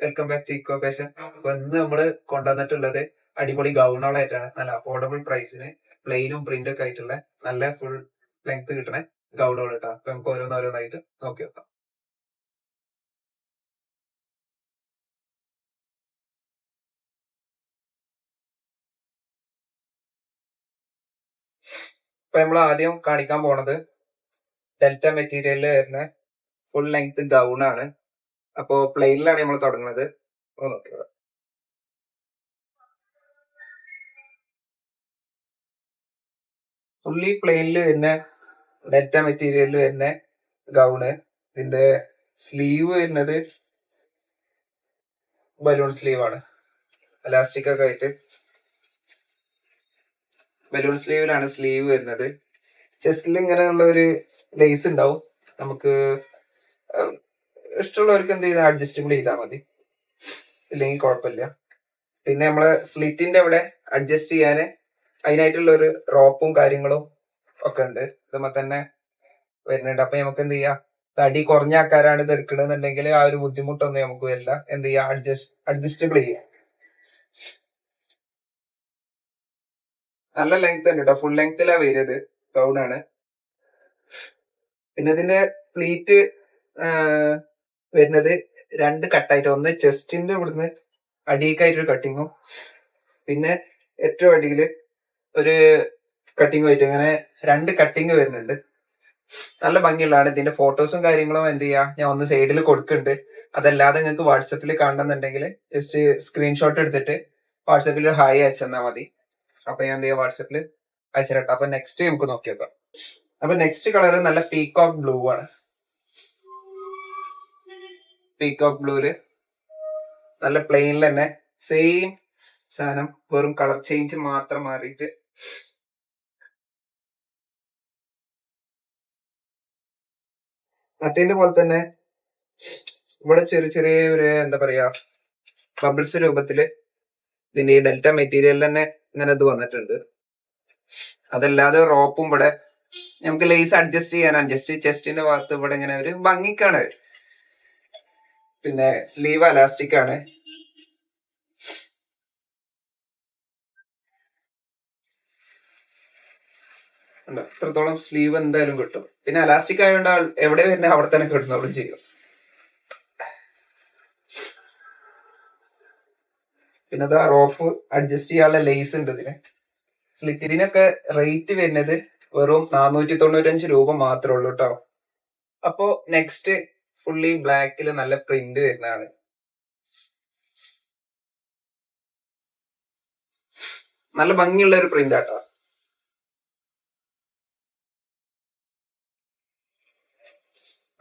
Welcome back to eco fashion. അപ്പൊ ഇന്ന് നമ്മള് കൊണ്ടുവന്നിട്ടുള്ളത് അടിപൊളി ഗൗണുകളായിട്ടാണ്. നല്ല അഫോർഡബിൾ പ്രൈസിന് പ്ലെയിനും പ്രിന്റും ഒക്കെ ആയിട്ടുള്ള നല്ല ഫുൾ ലെങ്ത് കിട്ടണ ഗൗണുകൾ കേട്ടോ. അപ്പൊ നമുക്ക് ഓരോന്നോരോന്നായിട്ട് നോക്കി വെക്കാം. ഇപ്പൊ നമ്മൾ ആദ്യം കാണിക്കാൻ പോണത് ഡെൽറ്റ മെറ്റീരിയലിൽ വരുന്ന ഫുൾ ലെങ്ത് ഗൗൺ ആണ്. അപ്പോ പ്ലെയിനിലാണ് നമ്മൾ തുടങ്ങുന്നത്. നോക്കിയത് ഫുള്ളി പ്ലെയിനിൽ വരുന്ന ഡെൽറ്റ മെറ്റീരിയലിൽ വരുന്ന ഗൗണ്. ഇതിന്റെ സ്ലീവ് വരുന്നത് ബലൂൺ സ്ലീവ് ആണ്. എലാസ്റ്റിക് ഒക്കെ ആയിട്ട് ബലൂൺ സ്ലീവിലാണ് സ്ലീവ് വരുന്നത്. ചെസ്റ്റിൽ ഇങ്ങനെയുള്ള ഒരു ലേസ് ഉണ്ടാവും. നമുക്ക് ഇഷ്ടമുള്ളവർക്ക് എന്ത് ചെയ്താൽ അഡ്ജസ്റ്റബിൾ ചെയ്താൽ മതി, ഇല്ലെങ്കിൽ കുഴപ്പമില്ല. പിന്നെ നമ്മള് സ്ലിറ്റിന്റെ അവിടെ അഡ്ജസ്റ്റ് ചെയ്യാന് അതിനായിട്ടുള്ള ഒരു റോപ്പും കാര്യങ്ങളും ഒക്കെ ഉണ്ട്. ഇതുമ്പോ തന്നെ വരുന്നുണ്ട്. അപ്പൊ നമുക്ക് എന്ത് ചെയ്യാം, തടി കുറഞ്ഞ ആൾക്കാരാണ് ഇത് എടുക്കണമെന്നുണ്ടെങ്കിൽ ആ ഒരു ബുദ്ധിമുട്ടൊന്നും നമുക്ക് വരില്ല. എന്ത് ചെയ്യാം, അഡ്ജസ്റ്റബിൾ ചെയ്യാം. നല്ല ലെങ്ത് ഉണ്ട് കേട്ടോ, ഫുൾ ലെങ്ത്തിലാ വരുന്നത്. ഗൗൺ ആണ്. പിന്നെ ഇതിന്റെ പ്ലീറ്റ് വരുന്നത് രണ്ട് കട്ടായിട്ട്, ഒന്ന് ചെസ്റ്റിന്റെ ഇവിടുന്ന് അടിയിലേക്കായിട്ടൊരു കട്ടിങ്ങും പിന്നെ ഏറ്റവും അടിയില് ഒരു കട്ടിങ്ങും ആയിട്ട് അങ്ങനെ രണ്ട് കട്ടിങ് വരുന്നുണ്ട്. നല്ല ഭംഗിയുള്ളതാണ്. ഇതിന്റെ ഫോട്ടോസും കാര്യങ്ങളും എന്ത് ചെയ്യാ, ഞാൻ ഒന്ന് സൈഡിൽ കൊടുക്കുന്നുണ്ട്. അതല്ലാതെ നിങ്ങൾക്ക് വാട്സപ്പിൽ കാണണമെന്നുണ്ടെങ്കിൽ ജസ്റ്റ് സ്ക്രീൻഷോട്ട് എടുത്തിട്ട് വാട്സപ്പിൽ ഹായ് അയച്ചെന്നാൽ മതി. അപ്പൊ ഞാൻ എന്ത് ചെയ്യാം, വാട്സപ്പിൽ അയച്ചിരട്ടെ. അപ്പൊ നെക്സ്റ്റ് നമുക്ക് നോക്കി നോക്കാം. അപ്പൊ നെക്സ്റ്റ് കളർ നല്ല പീകോക്ക് ബ്ലൂ ആണ്. പീകോക്ക് ബ്ലൂല് നല്ല പ്ലെയിനിൽ തന്നെ സെയിം സാധനം, വെറും കളർ ചേഞ്ച് മാത്രം മാറിയിട്ട് മറ്റേന്റെ പോലെ തന്നെ ഇവിടെ ചെറിയ ചെറിയ ഒരു എന്താ പറയാ ബബിൾസ് രൂപത്തില് ഇതിന്റെ ഈ ഡെൽറ്റ മെറ്റീരിയൽ തന്നെ ഇങ്ങനെ ഇത് വന്നിട്ടുണ്ട്. അതല്ലാതെ റോപ്പും ഇവിടെ നമുക്ക് ലേസ് അഡ്ജസ്റ്റ് ചെയ്യാനാണ്. ജസ്റ്റ് ചെസ്റ്റിന്റെ ഭാഗത്ത് ഇവിടെ ഇങ്ങനെ ഒരു ഭംഗിക്കാണ്. പിന്നെ സ്ലീവ് അലാസ്റ്റിക് ആണ്. ഇത്രത്തോളം സ്ലീവ് എന്തായാലും കിട്ടും. പിന്നെ അലാസ്റ്റിക് ആയതുകൊണ്ട് എവിടെ വരുന്ന അവിടെ തന്നെ കിട്ടുന്നോളും ചെയ്യും. പിന്നെ അത് റോപ്പ് അഡ്ജസ്റ്റ് ചെയ്യാനുള്ള ലേസ് ഉണ്ട് ഇതിന്. സ്ലിറ്റ് ഇതിനൊക്കെ റേറ്റ് വരുന്നത് വെറും 495 രൂപ മാത്രമേ ഉള്ളൂ കേട്ടോ. അപ്പോ നെക്സ്റ്റ് ഫുള്ളി ബ്ലാക്കിൽ നല്ല പ്രിന്റ് വരുന്നതാണ്. നല്ല ഭംഗിയുള്ള ഒരു പ്രിന്റ് ആട്ടോ.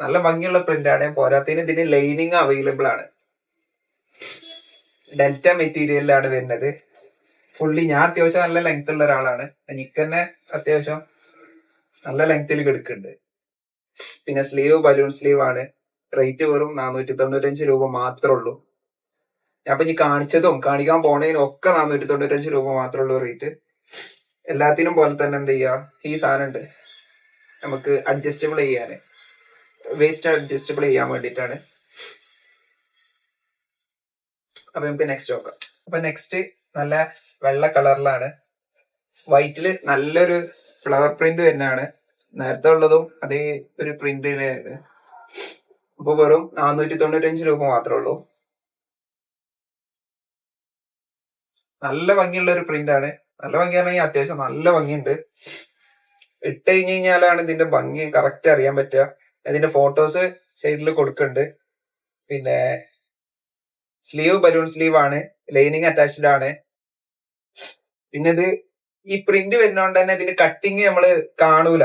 നല്ല ഭംഗിയുള്ള പ്രിന്റ് ആണ്. പോരാത്തതിന് ഇതിന് ലൈനിങ് അവൈലബിൾ ആണ്. ഡെൽറ്റ മെറ്റീരിയലിലാണ് വരുന്നത്. ഫുള്ളി ഞാൻ അത്യാവശ്യം നല്ല ലെങ്ത് ഉള്ള ഒരാളാണ്. എനിക്ക് തന്നെ അത്യാവശ്യം നല്ല ലെങ്ത്തിൽ കിടക്കുന്നുണ്ട്. പിന്നെ സ്ലീവ് ബലൂൺ സ്ലീവ് ആണ്. റേറ്റ് വെറും 495 രൂപ മാത്രമേ ഉള്ളൂ. ഞാൻ ഇപ്പൊ ഈ കാണിച്ചതും കാണിക്കാൻ പോണതിനും ഒക്കെ 495 രൂപ മാത്രമേ ഉള്ളൂ റേറ്റ്. എല്ലാത്തിനും പോലെ തന്നെ എന്ത് ചെയ്യാ, ഈ സാധനം ഉണ്ട് നമുക്ക് അഡ്ജസ്റ്റബിൾ ചെയ്യാന്, വേസ്റ്റ് അഡ്ജസ്റ്റബിൾ ചെയ്യാൻ വേണ്ടിയിട്ടാണ്. അപ്പൊ നമുക്ക് നെക്സ്റ്റ് നോക്കാം. അപ്പൊ നെക്സ്റ്റ് നല്ല വെള്ള കളറിലാണ്, വൈറ്റില് നല്ലൊരു ഫ്ലവർ പ്രിന്റ് വരുന്നതാണ്. നേരത്തെ ഉള്ളതും അതേ ഒരു പ്രിന്റ് തന്നെയായിരുന്നു. അപ്പൊ വെറും 495 രൂപ മാത്രമേ ഉള്ളൂ. നല്ല ഭംഗിയുള്ള ഒരു പ്രിന്റ് ആണ്. നല്ല ഭംഗിയാണെങ്കിൽ അത്യാവശ്യം നല്ല ഭംഗിയുണ്ട്. ഇട്ട് കഴിഞ്ഞ് കഴിഞ്ഞാലാണ് ഇതിന്റെ ഭംഗി കറക്റ്റ് അറിയാൻ പറ്റുക. ഇതിന്റെ ഫോട്ടോസ് സൈഡിൽ കൊടുക്കുന്നുണ്ട്. പിന്നെ സ്ലീവ് ബലൂൺ സ്ലീവ് ആണ്, ലൈനിങ് അറ്റാച്ച്ഡ് ആണ്. പിന്നെ ഇത് ഈ പ്രിന്റ് വരുന്നോണ്ട് തന്നെ ഇതിന്റെ കട്ടിങ് നമ്മള് കാണൂല.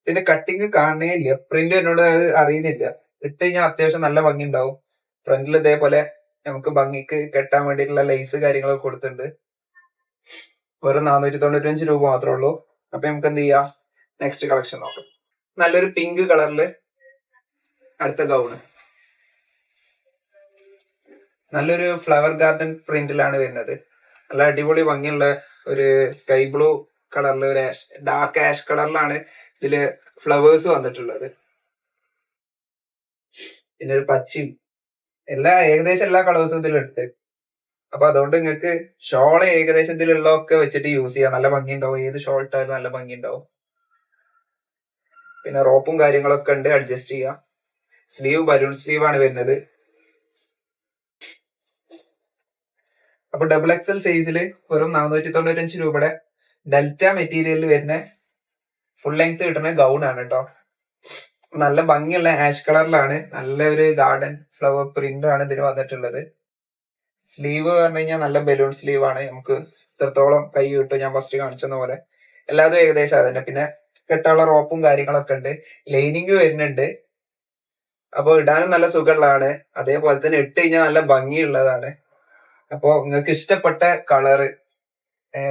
ഇതിന്റെ കട്ടിങ് കാണേ ഇല്ല, പ്രിന്റ് വരുന്നോണ്ട് അത് അറിയുന്നില്ല. ഇട്ട് കഴിഞ്ഞാൽ അത്യാവശ്യം നല്ല ഭംഗി ഉണ്ടാവും. ഫ്രണ്ടിൽ ഇതേപോലെ നമുക്ക് ഭംഗിക്ക് കെട്ടാൻ വേണ്ടിയിട്ടുള്ള ലേസ് കാര്യങ്ങളൊക്കെ കൊടുത്തിട്ടുണ്ട്. വെറും 495 രൂപ മാത്രമേ ഉള്ളൂ. അപ്പൊ നമുക്ക് എന്ത് ചെയ്യാം, നെക്സ്റ്റ് കളക്ഷൻ നോക്കാം. നല്ലൊരു പിങ്ക് കളറില് അടുത്ത ഗൗണ്. നല്ലൊരു ഫ്ലവർ ഗാർഡൻ പ്രിന്റിലാണ് വരുന്നത്. നല്ല അടിപൊളി ഭംഗിയുള്ള ഒരു സ്കൈ ബ്ലൂ കളറിൽ ഒരു ഡാർക്ക് ആഷ് കളറിലാണ് ഇതില് ഫ്ലവേഴ്സ് വന്നിട്ടുള്ളത്. പിന്നെ ഒരു പച്ചയും ഏകദേശം എല്ലാ കളേഴ്സും ഇതിലുണ്ട്. അപ്പൊ അതുകൊണ്ട് നിങ്ങൾക്ക് ഷോള് ഏകദേശം ഇതിലുള്ളതൊക്കെ വെച്ചിട്ട് യൂസ് ചെയ്യാം. നല്ല ഭംഗി ഉണ്ടാവും. ഏത് ഷോൾ ഇട്ടാലും നല്ല ഭംഗി ഉണ്ടാവും. പിന്നെ റോപ്പും കാര്യങ്ങളൊക്കെ ഉണ്ട്, അഡ്ജസ്റ്റ് ചെയ്യാം. സ്ലീവ് ബലൂൺ സ്ലീവ് ആണ് വരുന്നത്. അപ്പൊ XXL സൈസില് വെറും 495 രൂപയുടെ ഡെൽറ്റ മെറ്റീരിയലിൽ വരുന്ന ഫുൾ ലെങ്ത് കിട്ടുന്ന ഗൗൺ ആണ് കേട്ടോ. നല്ല ഭംഗിയുള്ള ആഷ് കളറിലാണ്. നല്ല ഒരു ഗാർഡൻ ഫ്ലവർ പ്രിന്റ് ആണ് ഇതിന് വന്നിട്ടുള്ളത്. സ്ലീവ് പറഞ്ഞു കഴിഞ്ഞാൽ നല്ല ബലൂൺ സ്ലീവ് ആണ്. നമുക്ക് ഇത്രത്തോളം കൈ കിട്ടും. ഞാൻ ഫസ്റ്റ് കാണിച്ചെന്ന പോലെ എല്ലാതും ഏകദേശം അതന്നെ. പിന്നെ കെട്ടുള്ള റോപ്പും കാര്യങ്ങളൊക്കെ ഉണ്ട്. ലൈനിങ് വരുന്നുണ്ട്. അപ്പൊ ഇടാനും നല്ല സുഖമുള്ളതാണ്. അതേപോലെ തന്നെ ഇട്ട് കഴിഞ്ഞാൽ നല്ല ഭംഗിയുള്ളതാണ്. അപ്പോ നിങ്ങൾക്ക് ഇഷ്ടപ്പെട്ട കളറ്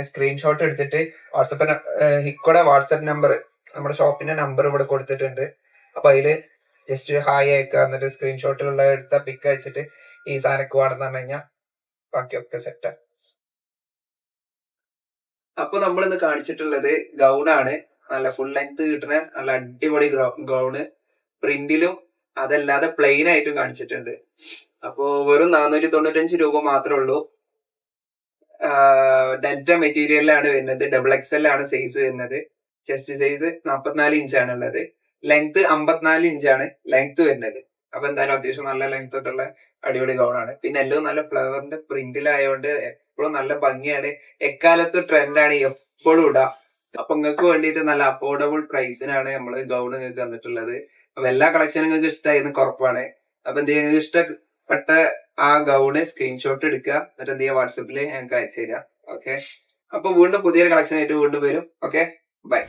സ്ക്രീൻഷോട്ട് എടുത്തിട്ട് ഹിക്കോടെ വാട്സപ്പ് നമ്പർ, നമ്മുടെ ഷോപ്പിന്റെ നമ്പർ ഇവിടെ കൊടുത്തിട്ടുണ്ട്. അപ്പൊ അതില് ജസ്റ്റ് ഹായ് അയക്കുക. എന്നിട്ട് സ്ക്രീൻഷോട്ടിലുള്ള എടുത്ത പിക്ക് അയച്ചിട്ട് ഈ സാധനക്ക് വേണമെന്ന് പറഞ്ഞു കഴിഞ്ഞാൽ ബാക്കിയൊക്കെ സെറ്റാ. അപ്പൊ നമ്മൾ ഇന്ന് കാണിച്ചിട്ടുള്ളത് ഗൗണാണ്. നല്ല ഫുൾ ലെങ്ത് കിട്ടുന്ന നല്ല അടിപൊളി ഗൗണ്. പ്രിന്റിലും അതല്ലാതെ പ്ലെയിൻ ആയിട്ടും കാണിച്ചിട്ടുണ്ട്. അപ്പോ വെറും 495 രൂപ മാത്രമേ ഉള്ളൂ. ഡെൽറ്റ മെറ്റീരിയലിലാണ് വരുന്നത്. XXL ആണ് സൈസ് വരുന്നത്. ചെസ്റ്റ് സൈസ് 44 ഇഞ്ചാണ് ഉള്ളത്. ലെങ്ത് 54 ഇഞ്ചാണ് ലെങ്ത് വരുന്നത്. അപ്പൊ എന്തായാലും അത്യാവശ്യം നല്ല ലെങ്ത് തൊട്ടുള്ള അടിപൊളി ഗൗണാണ്. പിന്നെ എല്ലാം നല്ല ഫ്ലവറിന്റെ പ്രിന്റിലായതുകൊണ്ട് എപ്പോഴും നല്ല ഭംഗിയാണ്. എക്കാലത്ത് ട്രെൻഡാണ്, എപ്പോഴും ഇടാം. അപ്പൊ നിങ്ങൾക്ക് വേണ്ടിയിട്ട് നല്ല അഫോർഡബിൾ പ്രൈസിനാണ് നമ്മൾ ഗൗൺ നിങ്ങൾക്ക് തന്നിട്ടുള്ളത്. അപ്പൊ എല്ലാ കളക്ഷനും നിങ്ങൾക്ക് ഇഷ്ടമായിരുന്നു ഉറപ്പാണ്. അപ്പൊ എന്ത് ചെയ്യുക, നിങ്ങൾക്ക് ഇഷ്ടപ്പെട്ട ആ ഗൗണ് സ്ക്രീൻഷോട്ട് എടുക്കുക. എന്നിട്ട് എന്ത് ചെയ്യുക, വാട്സപ്പിൽ ഞങ്ങൾക്ക് അയച്ചു തരിക. ഓക്കെ. അപ്പൊ വീണ്ടും പുതിയൊരു കളക്ഷൻ ആയിട്ട് വീണ്ടും വരും. Okay, by.